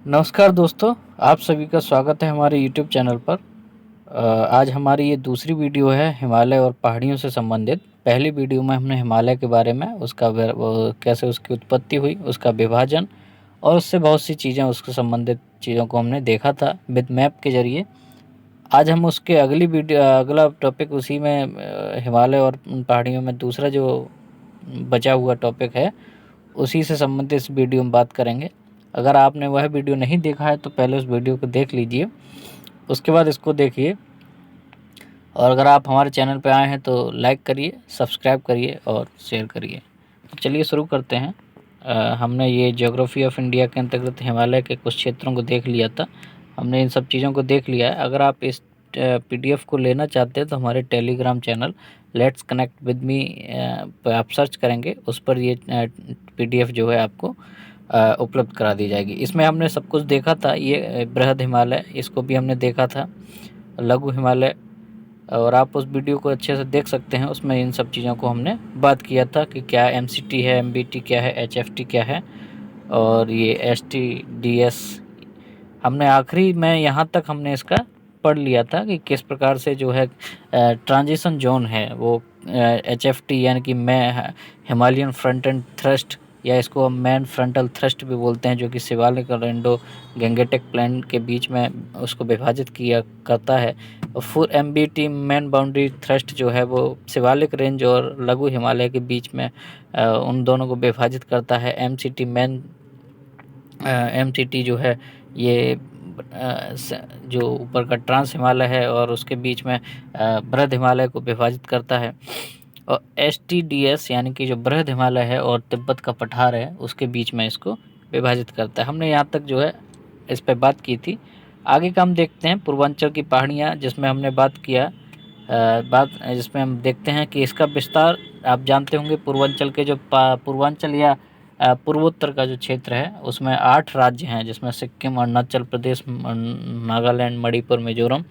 नमस्कार दोस्तों, आप सभी का स्वागत है हमारे यूट्यूब चैनल पर। आज हमारी ये दूसरी वीडियो है हिमालय और पहाड़ियों से संबंधित। पहली वीडियो में हमने हिमालय के बारे में कैसे उसकी उत्पत्ति हुई, उसका विभाजन और उससे बहुत सी चीज़ें उसके संबंधित चीज़ों को हमने देखा था विद मैप के ज़रिए। आज हम उसके अगला टॉपिक उसी में हिमालय और पहाड़ियों में दूसरा जो बचा हुआ टॉपिक है उसी से संबंधित इस वीडियो में बात करेंगे। अगर आपने वह वीडियो नहीं देखा है तो पहले उस वीडियो को देख लीजिए, उसके बाद इसको देखिए। और अगर आप हमारे चैनल पर आए हैं तो लाइक करिए, सब्सक्राइब करिए और शेयर करिए। तो चलिए शुरू करते हैं। हमने ये ज्योग्राफी ऑफ इंडिया के अंतर्गत हिमालय के कुछ क्षेत्रों को देख लिया था। हमने इन सब चीज़ों को देख लिया है। अगर आप इस पीडीएफ को लेना चाहते हैं तो हमारे Telegram channel let's connect with me पर आप सर्च करेंगे, उस पर ये पीडीएफ जो है आपको उपलब्ध करा दी जाएगी। इसमें हमने सब कुछ देखा था। ये बृहद हिमालय, इसको भी हमने देखा था, लघु हिमालय, और आप उस वीडियो को अच्छे से देख सकते हैं। उसमें इन सब चीज़ों को हमने बात किया था कि क्या एमसीटी है, एमबीटी क्या है, एचएफटी क्या है और ये एसटीडीएस। हमने आखिरी में यहाँ तक हमने इसका पढ़ लिया था कि किस प्रकार से जो है ट्रांजिशन जोन है वो एचएफटी यानी कि मैं हिमालयन फ्रंट एंड थ्रस्ट, या इसको हम मैन फ्रंटल थ्रस्ट भी बोलते हैं, जो कि शिवालिक और इंडो गैंगेटिक प्लेन के बीच में उसको विभाजित किया करता है। और full MBT man boundary thrust जो है वो शिवालिक रेंज और लघु हिमालय के बीच में उन दोनों को विभाजित करता है। एमसीटी जो है ये जो ऊपर का ट्रांस हिमालय है और उसके बीच में बृहद हिमालय को विभाजित करता है। और एसटीडीएस यानी कि जो बृहद हिमालय है और तिब्बत का पठार है उसके बीच में इसको विभाजित करता है। हमने यहाँ तक जो है इस पर बात की थी। आगे का हम देखते हैं पूर्वांचल की पहाड़ियाँ, जिसमें हमने बात किया जिसमें हम देखते हैं कि इसका विस्तार आप जानते होंगे। पूर्वांचल के जो पूर्वांचल या पूर्वोत्तर का जो क्षेत्र है उसमें 8 राज्य हैं, जिसमें सिक्किम, अरुणाचल प्रदेश, नागालैंड, मणिपुर, मिजोरम,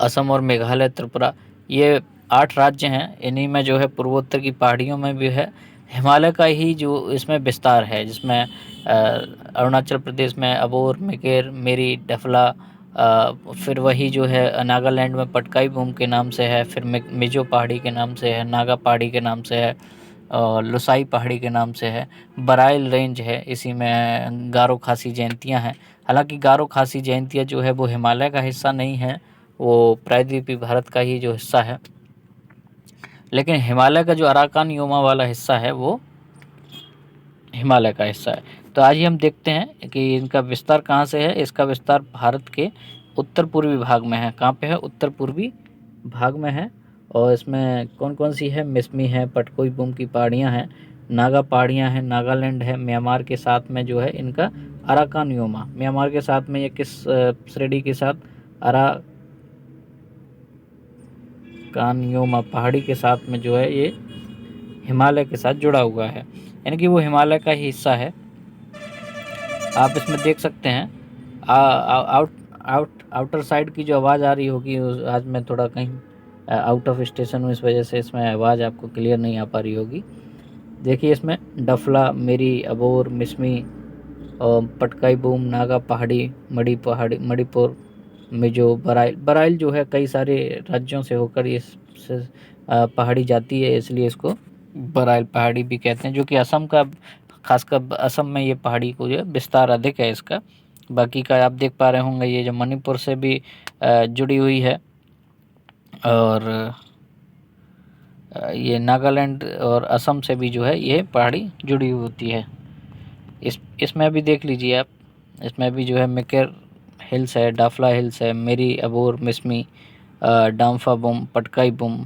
असम और मेघालय, त्रिपुरा, ये 8 राज्य हैं। इन्हीं में जो है पूर्वोत्तर की पहाड़ियों में भी है हिमालय का ही जो इसमें विस्तार है, जिसमें अरुणाचल प्रदेश में अबोर, मेकेर, मेरी, डफला, फिर वही जो है नागालैंड में पटकाई बूम के नाम से है, फिर मिजो पहाड़ी के नाम से है, नागा पहाड़ी के नाम से है और लुसाई पहाड़ी के नाम से है, बराइल रेंज है, इसी में गारो खासी जयंतियाँ हैं। हालांकि गारो खासी जयंतियाँ जो है वो हिमालय का हिस्सा नहीं है, वो प्रायद्वीपीय भारत का ही जो हिस्सा है, लेकिन हिमालय का जो अराकान योमा वाला हिस्सा है वो हिमालय का हिस्सा है। तो आज ही हम देखते हैं कि इनका विस्तार कहाँ से है। इसका विस्तार भारत के उत्तर पूर्वी भाग में है। कहाँ पे है? उत्तर पूर्वी भाग में है। और इसमें कौन कौन सी है? मिसमी है, पटकोई बूम की पहाड़ियाँ हैं, नागा पहाड़ियाँ हैं, नागालैंड है, म्यांमार के साथ में जो है इनका अराकान योमा। म्यांमार के साथ में ये किस श्रेणी के साथ? अराकान योमा पहाड़ी के साथ में जो है ये हिमालय के साथ जुड़ा हुआ है, यानी कि वो हिमालय का ही हिस्सा है। आप इसमें देख सकते हैं आउटर साइड की जो आवाज़ आ रही होगी, आज मैं थोड़ा कहीं आउट ऑफ स्टेशन हूँ, इस वजह से इसमें आवाज़ आपको क्लियर नहीं आ पा रही होगी। देखिए इसमें डफला, मेरी, अबोर, मिसमी और पटकाई बूम, नागा पहाड़ी, मणिपुर, मिजो, बराइल जो है कई सारे राज्यों से होकर इस पहाड़ी जाती है, इसलिए इसको बराइल पहाड़ी भी कहते हैं, जो कि असम का, खासकर असम में ये पहाड़ी को जो है विस्तार अधिक है इसका। बाकी का आप देख पा रहे होंगे ये जो मणिपुर से भी जुड़ी हुई है, और ये नागालैंड और असम से भी जो है ये पहाड़ी जुड़ी हुई होती है। इसमें भी देख लीजिए आप, इसमें भी जो है मेकर हिल्स है, डाफला हिल्स है, मेरी, अबोर, मिसमी, डाम्फा बुम, पटकाई बुम,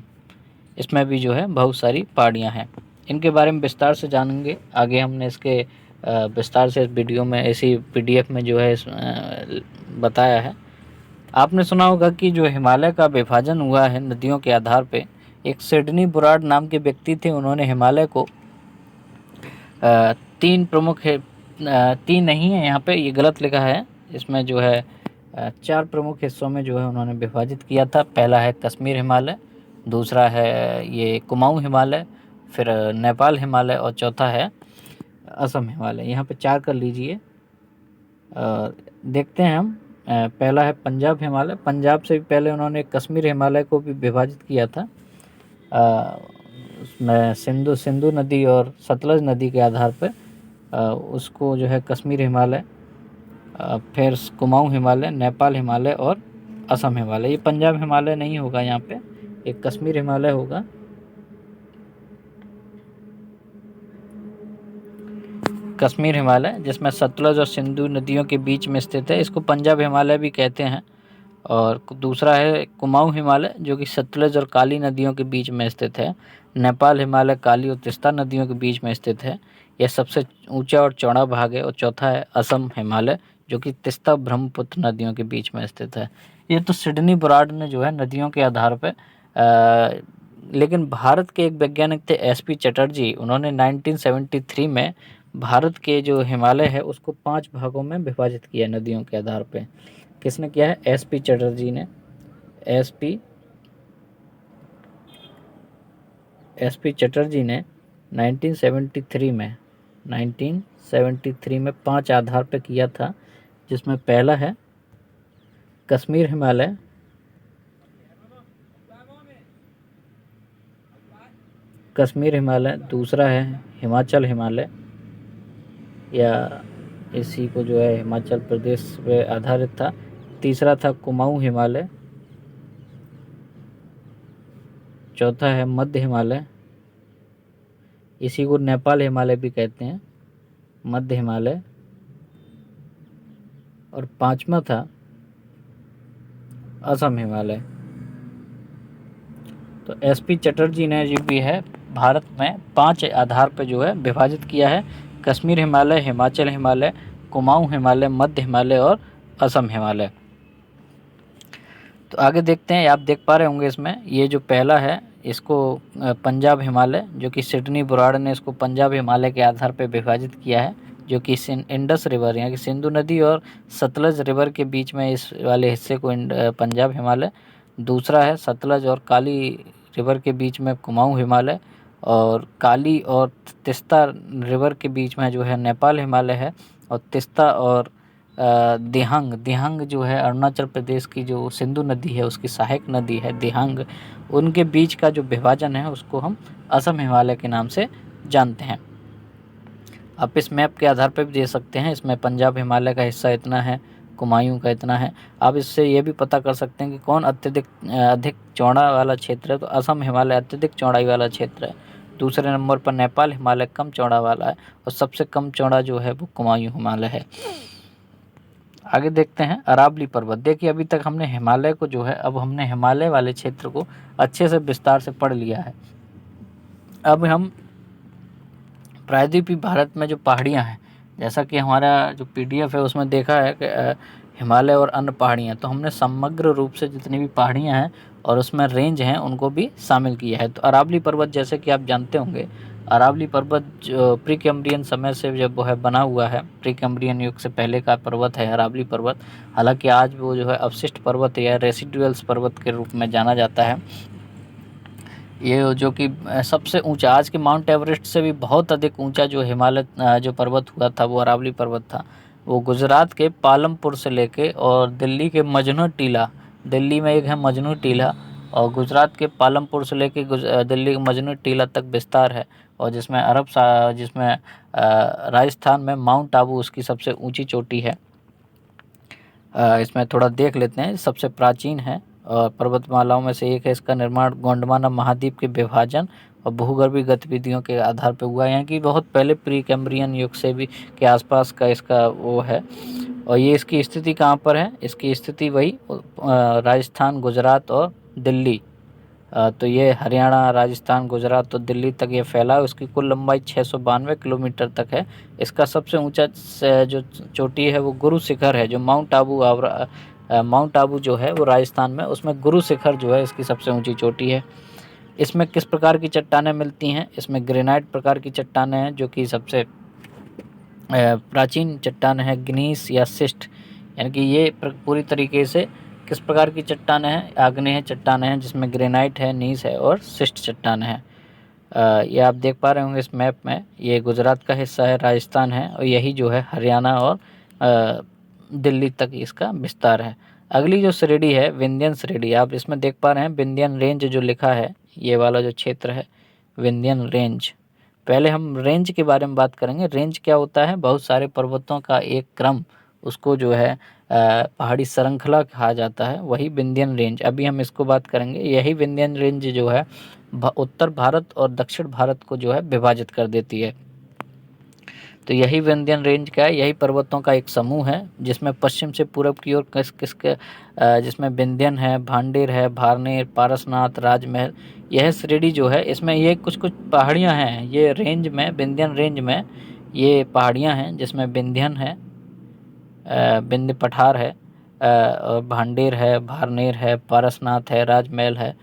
इसमें भी जो है बहुत सारी पहाड़ियाँ हैं। इनके बारे में विस्तार से जानेंगे आगे। हमने इसके विस्तार से इस वीडियो में, इसी पीडीएफ में जो है बताया है। आपने सुना होगा कि जो हिमालय का विभाजन हुआ है नदियों के आधार पे, एक सिडनी बुराड नाम के व्यक्ति थे। उन्होंने हिमालय को तीन प्रमुख है, तीन नहीं है यहाँ पे, ये गलत लिखा है। इसमें जो है 4 प्रमुख हिस्सों में जो है उन्होंने विभाजित किया था। पहला है कश्मीर हिमालय, दूसरा है ये कुमाऊँ हिमालय, फिर नेपाल हिमालय और चौथा है असम हिमालय। यहाँ पे 4 कर लीजिए। देखते हैं हम। पहला है पंजाब हिमालय। पंजाब से भी पहले उन्होंने कश्मीर हिमालय को भी विभाजित किया था। उसमें सिंधु नदी और सतलज नदी के आधार पर उसको जो है कश्मीर हिमालय, फिर कुमाऊं हिमालय, नेपाल हिमालय और असम हिमालय। ये पंजाब हिमालय नहीं होगा, यहाँ पे एक कश्मीर हिमालय होगा। कश्मीर हिमालय जिसमें सतलज और सिंधु नदियों के बीच में स्थित है, इसको पंजाब हिमालय भी कहते हैं। और दूसरा है कुमाऊं हिमालय जो कि सतलज और काली नदियों के बीच में स्थित है। नेपाल हिमालय काली और तीस्ता नदियों के बीच में स्थित है, यह सबसे ऊंचा और चौड़ा भाग है। और चौथा है असम हिमालय जो कि तीस्ता ब्रह्मपुत्र नदियों के बीच में स्थित है। ये तो सिडनी ब्राड ने जो है नदियों के आधार पर, लेकिन भारत के एक वैज्ञानिक थे एसपी चटर्जी, उन्होंने 1973 में भारत के जो हिमालय है उसको 5 भागों में विभाजित किया नदियों के आधार पे। किसने किया है? एसपी चटर्जी ने। एसपी चटर्जी ने 1973 में 5 आधार पे किया था, जिसमें पहला है कश्मीर हिमालय, दूसरा है हिमाचल हिमालय, या इसी को जो है हिमाचल प्रदेश पे आधारित था। तीसरा था कुमाऊं हिमालय, चौथा है मध्य हिमालय, इसी को नेपाल हिमालय भी कहते हैं, मध्य हिमालय, और पांचवा था असम हिमालय। तो एसपी चटर्जी ने जो भी है भारत में 5 आधार पर जो है विभाजित किया है, कश्मीर हिमालय, हिमाचल हिमालय, कुमाऊं हिमालय, मध्य हिमालय और असम हिमालय। तो आगे देखते हैं, आप देख पा रहे होंगे इसमें ये जो पहला है इसको पंजाब हिमालय, जो कि सिडनी ब्राड ने इसको पंजाब हिमालय के आधार पर विभाजित किया है, जो कि इंडस रिवर यानी कि सिंधु नदी और सतलज रिवर के बीच में इस वाले हिस्से को पंजाब हिमालय। दूसरा है सतलज और काली रिवर के बीच में कुमाऊं हिमालय, और काली और तीस्ता रिवर के बीच में जो है नेपाल हिमालय है। और तीस्ता और दिहांग जो है अरुणाचल प्रदेश की जो सिंधु नदी है उसकी सहायक नदी है दिहांग, उनके बीच का जो विभाजन है उसको हम असम हिमालय के नाम से जानते हैं। आप इस मैप के आधार पर भी दे सकते हैं, इसमें पंजाब हिमालय का हिस्सा इतना है, कुमायूं का इतना है। आप इससे ये भी पता कर सकते हैं कि कौन अधिक चौड़ा वाला क्षेत्र है, तो असम हिमालय अत्यधिक चौड़ाई वाला क्षेत्र है। दूसरे नंबर पर नेपाल हिमालय कम चौड़ा वाला है, और सबसे कम चौड़ा जो है वो कुमायूं हिमालय है। आगे देखते हैं अरावली पर्वत। देखिए अभी तक हमने हिमालय को जो है, अब हमने हिमालय वाले क्षेत्र को अच्छे से विस्तार से पढ़ लिया है। अब हम प्रायद्वीपीय भारत में जो पहाड़ियाँ हैं, जैसा कि हमारा जो पीडीएफ है उसमें देखा है कि हिमालय और अन्य पहाड़ियाँ, तो हमने समग्र रूप से जितनी भी पहाड़ियाँ हैं और उसमें रेंज हैं उनको भी शामिल किया है। तो अरावली पर्वत जैसे कि आप जानते होंगे, अरावली पर्वत जो प्री कैम्ब्रियन समय से जब वो है बना हुआ है, प्री कैम्ब्रियन युग से पहले का पर्वत है अरावली पर्वत। हालांकि आज वो जो है अवशिष्ट पर्वत या रेसिडुअल्स पर्वत के रूप में जाना जाता है। ये जो कि सबसे ऊंचा, आज के माउंट एवरेस्ट से भी बहुत अधिक ऊंचा जो हिमालय जो पर्वत हुआ था वो अरावली पर्वत था। वो गुजरात के पालमपुर से लेके और दिल्ली के मजनू टीला, दिल्ली में एक है मजनू टीला, और गुजरात के पालमपुर से लेके दिल्ली के मजनू टीला तक विस्तार है। और जिसमें राजस्थान में माउंट आबू उसकी सबसे ऊंची चोटी है। इसमें थोड़ा देख लेते हैं, सबसे प्राचीन है और पर्वतमालाओं में से एक है। इसका निर्माण गोंडवाना महाद्वीप के विभाजन और भूगर्भीय गतिविधियों के आधार पर हुआ है, यानी कि बहुत पहले प्री कैम्ब्रियन युग से भी के आसपास का इसका वो है। और ये इसकी स्थिति कहाँ पर है? इसकी स्थिति वही राजस्थान, गुजरात और दिल्ली। तो ये हरियाणा, राजस्थान, गुजरात और दिल्ली तक ये फैला है। उसकी कुल लंबाई 692 किलोमीटर तक है। इसका सबसे ऊंचा जो चोटी है वो गुरु शिखर है, जो माउंट आबू जो है वो राजस्थान में, उसमें गुरु शिखर जो है इसकी सबसे ऊंची चोटी है। इसमें किस प्रकार की चट्टानें मिलती हैं? इसमें ग्रेनाइट प्रकार की चट्टानें हैं, जो कि सबसे प्राचीन चट्टान है, ग्नीस या सिस्ट, यानी कि ये पूरी तरीके से किस प्रकार की चट्टानें हैं? आग्नेय चट्टानें हैं, जिसमें ग्रेनाइट है, नीस है और सिस्ट चट्टानें हैं। ये आप देख पा रहे होंगे इस मैप में, ये गुजरात का हिस्सा है, राजस्थान है, और यही जो है हरियाणा और दिल्ली तक इसका विस्तार है। अगली जो श्रेणी है विंध्यन श्रेणी, आप इसमें देख पा रहे हैं विंध्यन रेंज जो लिखा है, ये वाला जो क्षेत्र है विंध्यन रेंज। पहले हम रेंज के बारे में बात करेंगे। रेंज क्या होता है? बहुत सारे पर्वतों का एक क्रम, उसको जो है पहाड़ी श्रृंखला कहा जाता है, वही विंध्यन रेंज। अभी हम इसको बात करेंगे। यही विंध्यन रेंज जो है उत्तर भारत और दक्षिण भारत को जो है विभाजित कर देती है। तो यही विंध्यन रेंज क्या है? यही पर्वतों का एक समूह है जिसमें पश्चिम से पूरब की ओर किसके जिसमें विंध्यन है, भांडेर है, भारनेर, पारसनाथ, राजमहल, यह श्रेणी जो है इसमें ये कुछ पहाड़ियाँ हैं। ये रेंज में, विंध्यन रेंज में ये पहाड़ियाँ हैं जिसमें विंध्यन है, विंध्य पठार है, और भांडेर है, भारनेर है, पारसनाथ है, राजमहल है।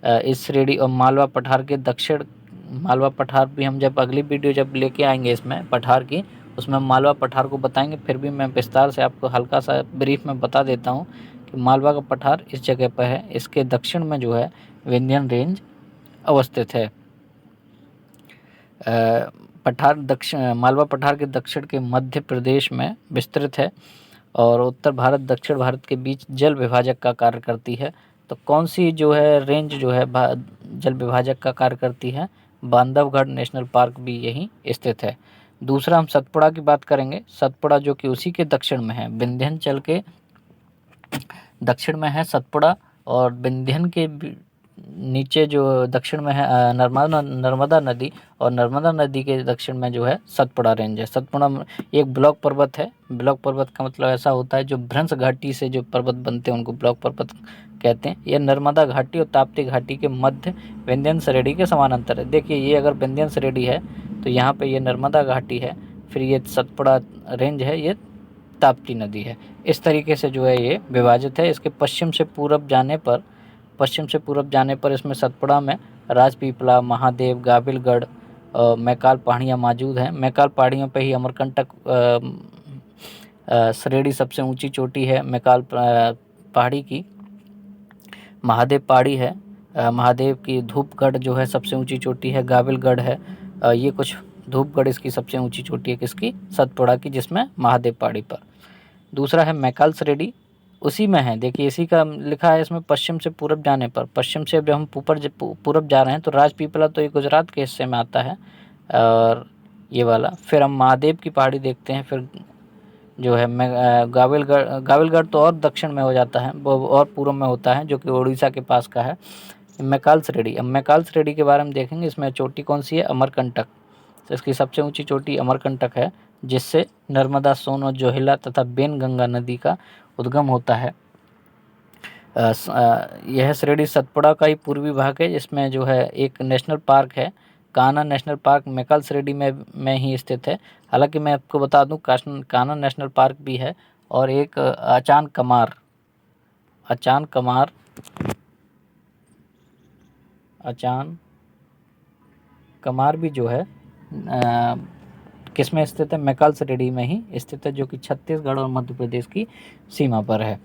इस श्रेणी और मालवा पठार के दक्षिण, मालवा पठार भी हम जब अगली वीडियो जब लेके आएंगे इसमें पठार की, उसमें मालवा पठार को बताएंगे। फिर भी मैं विस्तार से आपको हल्का सा ब्रीफ में बता देता हूँ कि मालवा का पठार इस जगह पर है। इसके दक्षिण में जो है विंध्यन रेंज अवस्थित है। पठार मालवा पठार के दक्षिण के मध्य प्रदेश में विस्तृत है और उत्तर भारत दक्षिण भारत के बीच जल विभाजक का कार्य करती है। तो कौन सी जो है रेंज जो है जल विभाजक का कार्य करती है? बांधवगढ़ नेशनल पार्क भी यहीं स्थित है। दूसरा हम सतपुड़ा की बात करेंगे। सतपुड़ा जो कि उसी के दक्षिण में है, विंध्याचल के दक्षिण में है सतपुड़ा, और विंध्यन के नीचे जो दक्षिण में है नर्मदा नदी, और नर्मदा नदी के दक्षिण में जो है सतपुड़ा रेंज है। सतपुड़ा एक ब्लॉक पर्वत है। ब्लॉक पर्वत का मतलब ऐसा होता है जो भ्रंश घाटी से जो पर्वत बनते हैं उनको ब्लॉक पर्वत कहते हैं। यह नर्मदा घाटी और ताप्ती घाटी के मध्य विंध्यन श्रेणी के समानांतर है। देखिए, ये अगर विंध्यन श्रेणी है तो यहाँ पे ये नर्मदा घाटी है, फिर ये सतपुड़ा रेंज है, ये ताप्ती नदी है। इस तरीके से जो है ये विभाजित है। इसके पश्चिम से पूरब जाने पर इसमें सतपुड़ा में राजपीपला, महादेव, गाविलगढ़, मैकाल पहाड़ियाँ मौजूद हैं। मैकाल पहाड़ियों पे ही अमरकंटक श्रेणी सबसे ऊंची चोटी है मैकाल पहाड़ी की। महादेव पहाड़ी है, महादेव की धूपगढ़ जो है सबसे ऊंची चोटी है। गाविलगढ़ है, ये कुछ धूपगढ़ इसकी सबसे ऊंची चोटी है किसकी? सतपुड़ा की, जिसमें महादेव पहाड़ी पर। दूसरा है मैकाल श्रेणी, उसी में है। देखिए, इसी का लिखा है इसमें पश्चिम से पूरब जाने पर। पश्चिम से जब हम पूरब जा रहे हैं तो राजपीपला तो ये गुजरात के हिस्से में आता है, और ये वाला। फिर हम महादेव की पहाड़ी देखते हैं। फिर जो है गाविलगढ़ तो और दक्षिण में हो जाता है, वो और पूर्व में होता है, जो कि उड़ीसा के पास का है। मैकाल श्रेणी, अब मैकाल श्रेणी के बारे में देखेंगे। इसमें चोटी कौन सी है? अमरकंटक। तो इसकी सबसे ऊंची चोटी अमरकंटक है, जिससे नर्मदा, सोन और जोहिला तथा बेनगंगा नदी का उद्गम होता है। यह श्रेणी सतपुड़ा का ही पूर्वी भाग है, जिसमें जो है एक नेशनल पार्क है, कान्हा नेशनल पार्क मैकाल श्रेणी में ही स्थित है। हालांकि मैं आपको बता दूं, कान्हा नेशनल पार्क भी है, और एक अचान कमार भी जो है किस में स्थित है? मैकाल श्रेणी में ही स्थित है, जो कि छत्तीसगढ़ और मध्य प्रदेश की सीमा पर है।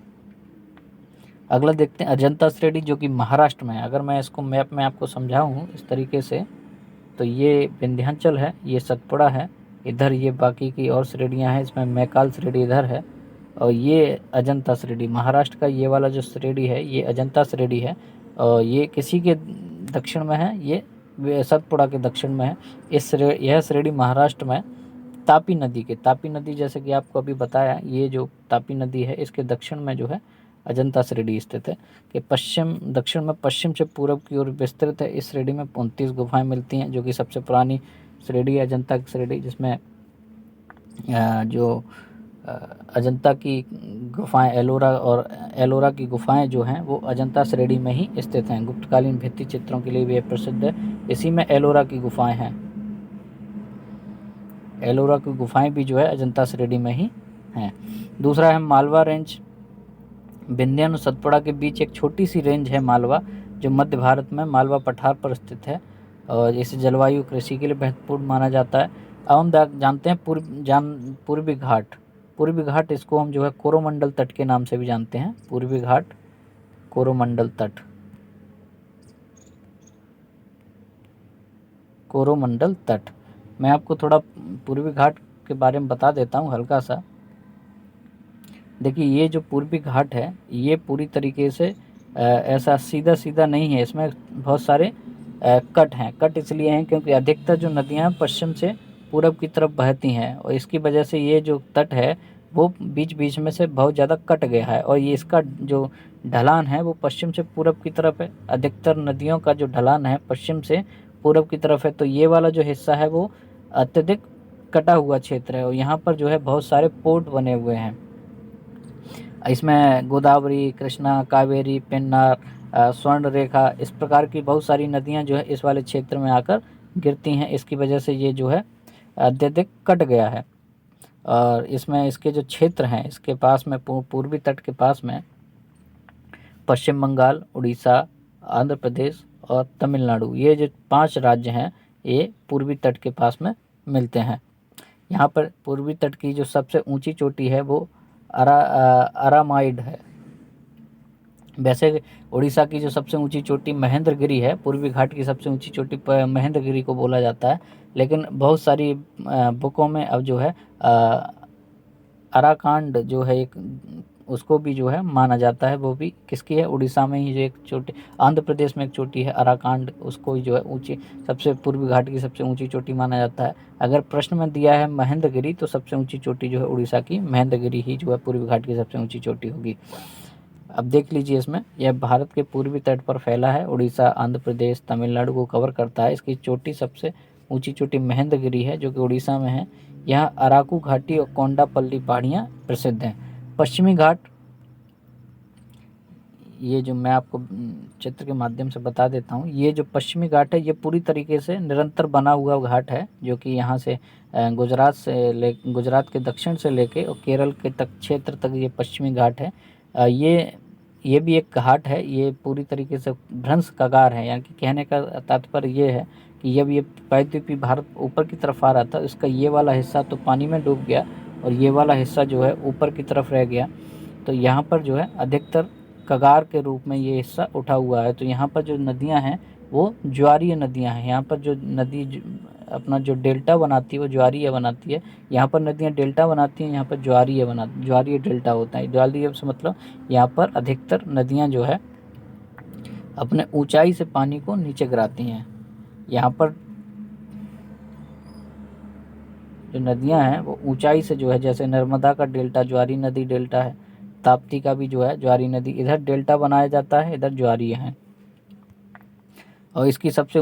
अगला देखते हैं अजंता श्रेणी, जो कि महाराष्ट्र में है। अगर मैं इसको मैप में आपको समझाऊं इस तरीके से, तो ये विंध्याचल है, ये सतपुड़ा है, इधर ये बाकी की और श्रेणियाँ हैं। इसमें मैकाल श्रेणी इधर है, और ये अजंता श्रेणी। महाराष्ट्र का ये वाला जो श्रेणी है ये अजंता श्रेणी है, और ये किसी के दक्षिण में है? ये सतपुड़ा के दक्षिण में है। यह श्रेणी महाराष्ट्र में तापी नदी, जैसे कि आपको अभी बताया, ये जो तापी नदी है इसके दक्षिण में जो है अजंता श्रेणी स्थित है, कि दक्षिण में पश्चिम से पूरब की ओर विस्तृत है। इस श्रेणी में 29 गुफाएं मिलती हैं, जो कि सबसे पुरानी श्रेणी है अजंता की श्रेणी, जिसमें जो अजंता की गुफाएं, एलोरा की गुफाएं जो हैं वो अजंता श्रेणी में ही स्थित हैं। गुप्तकालीन भित्ति चित्रों के लिए भी प्रसिद्ध है। इसी में एलोरा की गुफाएं हैं। एलोरा की गुफाएं भी जो है अजंता श्रेणी में ही हैं। दूसरा है मालवा रेंज। विंध्यन और सतपुड़ा के बीच एक छोटी सी रेंज है मालवा, जो मध्य भारत में मालवा पठार पर स्थित है, और इसे जलवायु कृषि के लिए महत्वपूर्ण माना जाता है। अब हम जानते हैं पूर्वी घाट, इसको हम जो है कोरोमंडल तट के नाम से भी जानते हैं। पूर्वी घाट, कोरोमंडल तट। मैं आपको थोड़ा पूर्वी घाट के बारे में बता देता हूँ हल्का सा। देखिए ये जो पूर्वी घाट है ये पूरी तरीके से ऐसा सीधा सीधा नहीं है, इसमें बहुत सारे कट हैं। कट इसलिए हैं क्योंकि अधिकतर जो नदियाँ पश्चिम से पूरब की तरफ बहती हैं और इसकी वजह से ये जो तट है वो बीच बीच में से बहुत ज़्यादा कट गया है और ये इसका जो ढलान है वो पश्चिम से पूरब की तरफ है। अधिकतर नदियों का जो ढलान है पश्चिम से पूरब की तरफ है, तो ये वाला जो हिस्सा है वो अत्यधिक कटा हुआ क्षेत्र है और यहाँ पर जो है बहुत सारे पोर्ट बने हुए हैं। इसमें गोदावरी, कृष्णा, कावेरी, पेन्नार, स्वर्ण रेखा, इस प्रकार की बहुत सारी नदियां जो है इस वाले क्षेत्र में आकर गिरती हैं। इसकी वजह से ये जो है अत्यधिक कट गया है और इसमें इसके जो क्षेत्र हैं इसके पास में पूर्वी तट के पास में पश्चिम बंगाल, उड़ीसा, आंध्र प्रदेश और तमिलनाडु, ये जो 5 राज्य हैं ये पूर्वी तट के पास में मिलते हैं। यहाँ पर पूर्वी तट की जो सबसे ऊंची चोटी है वो अरामाइड है। वैसे उड़ीसा की जो सबसे ऊंची चोटी महेंद्रगिरी है, पूर्वी घाट की सबसे ऊंची चोटी महेंद्रगिरी को बोला जाता है, लेकिन बहुत सारी बुकों में अब जो है अराकांड जो है एक उसको भी जो है माना जाता है, वो भी किसकी है, उड़ीसा में ही जो एक चोटी, आंध्र प्रदेश में एक चोटी है अराकांड, उसको जो है ऊंची सबसे पूर्वी घाट की सबसे ऊंची चोटी माना जाता है। अगर प्रश्न में दिया है महेंद्रगिरी तो सबसे ऊंची चोटी जो है उड़ीसा की महेंद्रगिरी ही जो है पूर्वी घाट की सबसे ऊंची चोटी होगी। अब देख लीजिए इसमें यह भारत के पूर्वी तट पर फैला है, उड़ीसा, आंध्र प्रदेश, तमिलनाडु को कवर करता है। इसकी चोटी सबसे ऊंची चोटी महेंद्रगिरी है जो कि उड़ीसा में है। यहाँ अराकू घाटी और कोंडापल्ली पहाड़ियाँ प्रसिद्ध हैं। पश्चिमी घाट, ये जो मैं आपको चित्र के माध्यम से बता देता हूँ, ये जो पश्चिमी घाट है ये पूरी तरीके से निरंतर बना हुआ घाट है जो कि यहाँ से गुजरात के दक्षिण से लेके और केरल के तक क्षेत्र तक ये पश्चिमी घाट है। ये भी एक घाट है, ये पूरी तरीके से भ्रंश कगार है, यानी कि कहने का तात्पर्य ये है कि जब ये प्रायद्वीपीय भारत ऊपर की तरफ आ रहा था इसका ये वाला हिस्सा तो पानी में डूब गया और ये वाला हिस्सा जो है ऊपर की तरफ रह गया, तो यहाँ पर जो है अधिकतर कगार के रूप में ये हिस्सा उठा हुआ है। तो यहाँ पर जो नदियाँ हैं वो ज्वारीय नदियाँ हैं। यहाँ पर जो नदी अपना जो डेल्टा बनाती है वो ज्वारीय बनाती है। यहाँ पर नदियाँ डेल्टा बनाती हैं, यहाँ पर ज्वारीय डेल्टा होता है। ज्वारीय से मतलब यहाँ पर अधिकतर नदियाँ जो है अपने ऊंचाई से पानी को नीचे गिराती हैं। यहाँ पर जो नदियाँ हैं वो ऊंचाई से जो है, जैसे नर्मदा का डेल्टा ज्वारी नदी डेल्टा है, ताप्ती का भी जो है ज्वारी नदी, इधर डेल्टा बनाया जाता है, इधर ज्वारीय है। और इसकी सबसे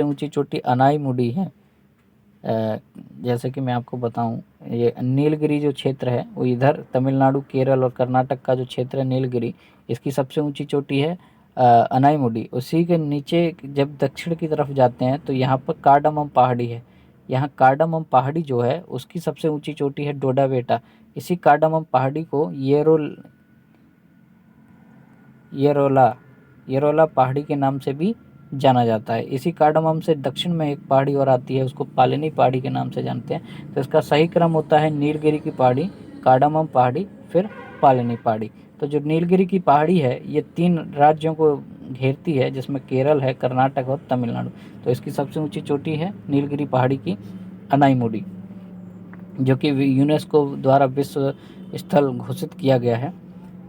ऊंची चोटी अनाईमुडी है। जैसे कि मैं आपको बताऊं, ये नीलगिरी जो क्षेत्र है वो इधर तमिलनाडु, केरल और कर्नाटक का जो क्षेत्र है नीलगिरी, इसकी सबसे ऊंची चोटी है अनाईमुडी। उसी के नीचे जब दक्षिण की तरफ जाते हैं तो यहाँ पर कार्डमम पहाड़ी है। यहाँ कार्डमम पहाड़ी जो है उसकी सबसे ऊंची चोटी है डोडा बेटा। इसी कार्डमम पहाड़ी को येरोला पहाड़ी के नाम से भी जाना जाता है। इसी कार्डमम से दक्षिण में एक पहाड़ी और आती है, उसको पालिनी पहाड़ी के नाम से जानते हैं। तो इसका सही क्रम होता है नीलगिरी की पहाड़ी, कार्डमम पहाड़ी, फिर पालिनी पहाड़ी। तो जो नीलगिरी की पहाड़ी है ये 3 राज्यों को घेरती है, जिसमें केरल है, कर्नाटक और तमिलनाडु। तो इसकी सबसे ऊंची चोटी है नीलगिरी पहाड़ी की अनाईमुडी, जो कि यूनेस्को द्वारा विश्व स्थल घोषित किया गया है।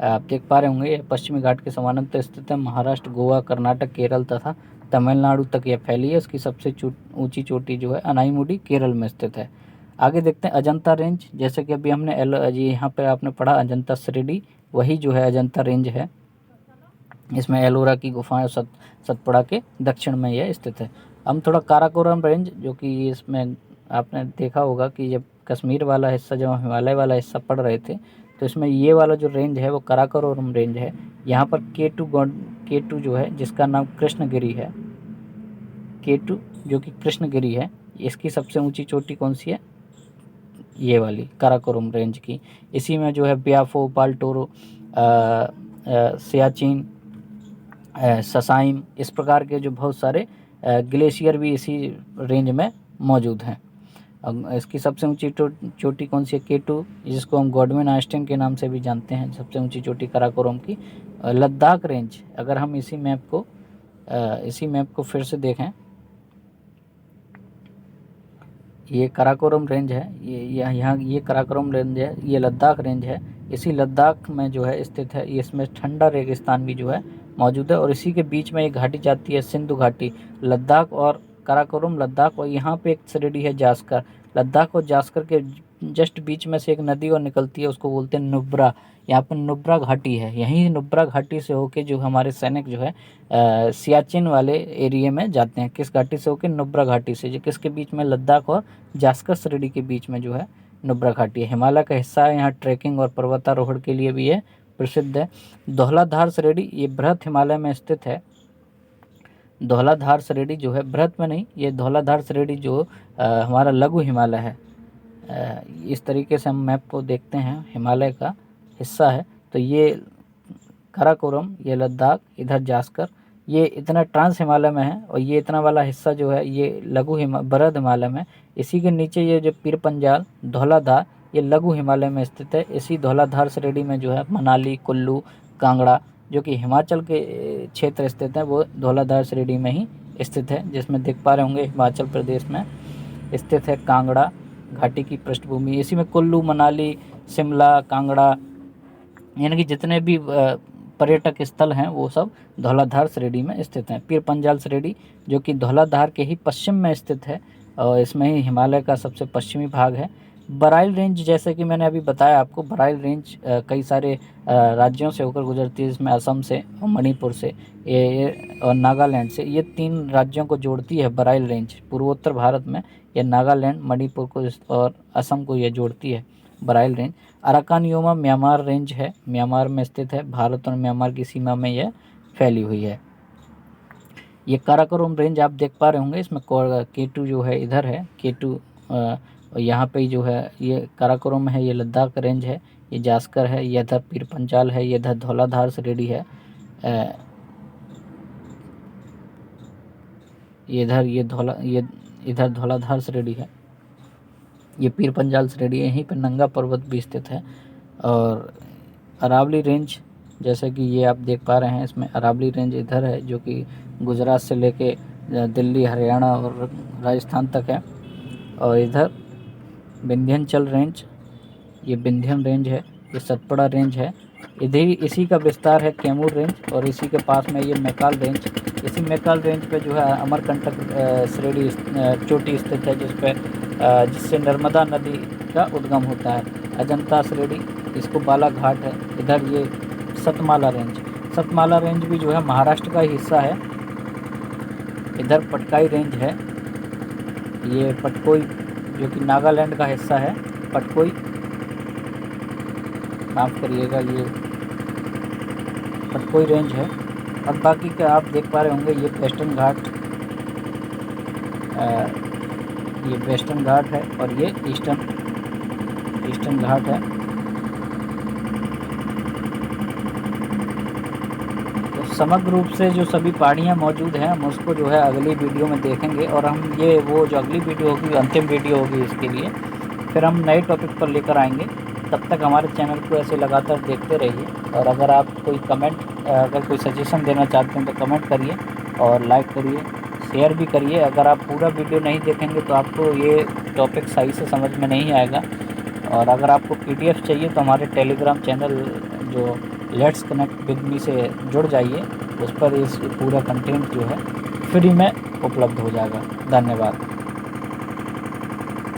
आप देख पा रहे होंगे यह पश्चिमी घाट के समानांतर स्थित है। महाराष्ट्र, गोवा, कर्नाटक, केरल तथा तमिलनाडु तक यह फैली है। इसकी सबसे ऊंची चोटी जो है अनाईमुडी केरल में स्थित है। आगे देखते हैं अजंता रेंज। जैसे कि अभी हमने यहाँ पे आपने पढ़ा अजंता श्रेणी, वही जो है अजंता रेंज है। इसमें एलोरा की गुफाएं सतपुड़ा के दक्षिण में यह स्थित है। हम थोड़ा काराकोरम रेंज, जो कि इसमें आपने देखा होगा कि जब कश्मीर वाला हिस्सा, जब हिमालय वाला हिस्सा पढ़ रहे थे तो इसमें ये वाला जो रेंज है वो काराकोरम रेंज है। यहाँ पर केटू जो है जिसका नाम कृष्णगिरी है, केटू जो कि कृष्णगिरी है, इसकी सबसे ऊंची चोटी कौन सी है, ये वाली काराकोरम रेंज की। इसी में जो है ब्याफो, बाल्टोरो, सियाचिन, ससाइम, इस प्रकार के जो बहुत सारे ग्लेशियर भी इसी रेंज में मौजूद हैं। अब इसकी सबसे ऊंची चोटी कौन सी है, केटू, जिसको हम गॉडविन आइलैंड के नाम से भी जानते हैं। सबसे ऊंची चोटी काराकोरम की। लद्दाख रेंज, अगर हम इसी मैप को फिर से देखें, ये काराकोरम रेंज है, ये यहाँ ये काराकोरम रेंज है, ये लद्दाख रेंज है। इसी लद्दाख में जो है स्थित है, इसमें ठंडा रेगिस्तान भी जो है मौजूद है, और इसी के बीच में एक घाटी जाती है सिंधु घाटी, लद्दाख और काराकोरम लद्दाख, और यहाँ पे एक श्रेणी है जास्कर। लद्दाख और जास्कर के जस्ट बीच में से एक नदी और निकलती है, उसको बोलते हैं नुब्रा। यहाँ पर नुब्रा घाटी है, यहीं नुब्रा घाटी से होके जो हमारे सैनिक जो है सियाचिन वाले एरिया में जाते हैं। किस घाटी से होके? नुब्रा घाटी से, जो किसके बीच में? लद्दाख और जास्कर श्रेणी के बीच में जो है नुब्रा घाटी है। हिमालय का हिस्सा है, यहाँ ट्रैकिंग और पर्वतारोहण के लिए भी ये प्रसिद्ध है। धौलाधार श्रेणी ये बृहत हिमालय में स्थित है। धौलाधार श्रेणी जो है, बृहत में नहीं, ये धौलाधार श्रेणी जो हमारा लघु हिमालय है। इस तरीके से हम मैप को देखते हैं, हिमालय का हिस्सा है। तो ये काराकोरम, ये लद्दाख, इधर जास्कर, ये इतना ट्रांस हिमालय में है, और ये इतना वाला हिस्सा जो है ये लघु बृहद हिमालय में। इसी के नीचे ये जो पीर पंजाल, धौलाधार, ये लघु हिमालय में स्थित है। इसी धौलाधार श्रेणी में जो है मनाली, कुल्लू, कांगड़ा, जो कि हिमाचल के क्षेत्र स्थित है, वो धौलाधार श्रेणी में ही स्थित है। जिसमें देख पा रहे होंगे हिमाचल प्रदेश में स्थित है कांगड़ा घाटी की पृष्ठभूमि। इसी में कुल्लू, मनाली, शिमला, कांगड़ा, यानी कि जितने भी पर्यटक स्थल हैं वो सब धौलाधार श्रेणी में स्थित हैं। पीर पंजाल श्रेणी जो कि धौलाधार के ही पश्चिम में स्थित है, और इसमें ही हिमालय का सबसे पश्चिमी भाग है। बराइल रेंज, जैसे कि मैंने अभी बताया आपको, बराइल रेंज कई सारे राज्यों से होकर गुजरती है, इसमें असम से और मणिपुर से ये और नागालैंड से, ये 3 राज्यों को जोड़ती है बराइल रेंज। पूर्वोत्तर भारत में ये नागालैंड, मणिपुर को और असम को ये जोड़ती है Barail range. Arakan Yoma Myanmar range है, म्यांमार में स्थित है, भारत और म्यांमार की सीमा में यह फैली हुई है। ये काराकोरम रेंज आप देख पा रहे होंगे, इसमें K2 जो है इधर है, K2 यहाँ पे जो है ये काराकोरम है, ये लद्दाख रेंज है, ये जास्कर है, ये इधर पीर पंजाल है, ये इधर धौलाधार श्रेणी है, ये इधर धौलाधार श्रेणी है, ये पीर पंजाल श्रेणी है। यहीं पर नंगा पर्वत भी स्थित है। और अरावली रेंज, जैसे कि ये आप देख पा रहे हैं, इसमें अरावली रेंज इधर है, जो कि गुजरात से लेके दिल्ली, हरियाणा और राजस्थान तक है। और इधर विंध्याचल रेंज, ये विंध्यन रेंज है, ये सतपुड़ा रेंज है। इधर इसी का विस्तार है कैमूर रेंज, और इसी के पास में ये मैकाल रेंज। इसी मैकाल रेंज पे जो है अमरकंटक श्रेणी चोटी स्थित है, जिससे नर्मदा नदी का उद्गम होता है। अजंता श्रेणी, इसको बालाघाट है। इधर ये सतमाला रेंज भी जो है महाराष्ट्र का ही हिस्सा है। इधर पटकाई रेंज है, ये पटकोई जो कि नागालैंड का हिस्सा है, पटकोई, माफ़ करिएगा, ये पटकोई रेंज है। और बाकी का आप देख पा रहे होंगे, ये वेस्टर्न घाट है, और ये ईस्टर्न घाट है। तो समग्र रूप से जो सभी पहाड़ियाँ मौजूद हैं, हम उसको जो है अगली वीडियो में देखेंगे, और हम ये वो जो अगली वीडियो होगी, अंतिम वीडियो होगी इसके लिए, फिर हम नए टॉपिक पर लेकर आएंगे। तब तक हमारे चैनल को ऐसे लगातार देखते रहिए, और अगर आप अगर कोई सजेशन देना चाहते हैं तो कमेंट करिए, और लाइक करिए, शेयर भी करिए। अगर आप पूरा वीडियो नहीं देखेंगे तो आपको ये टॉपिक सही से समझ में नहीं आएगा। और अगर आपको PDF चाहिए तो हमारे टेलीग्राम चैनल जो लेट्स कनेक्ट विद मी से जुड़ जाइए, उस पर इस पूरा कंटेंट जो है फ्री में उपलब्ध हो जाएगा। धन्यवाद।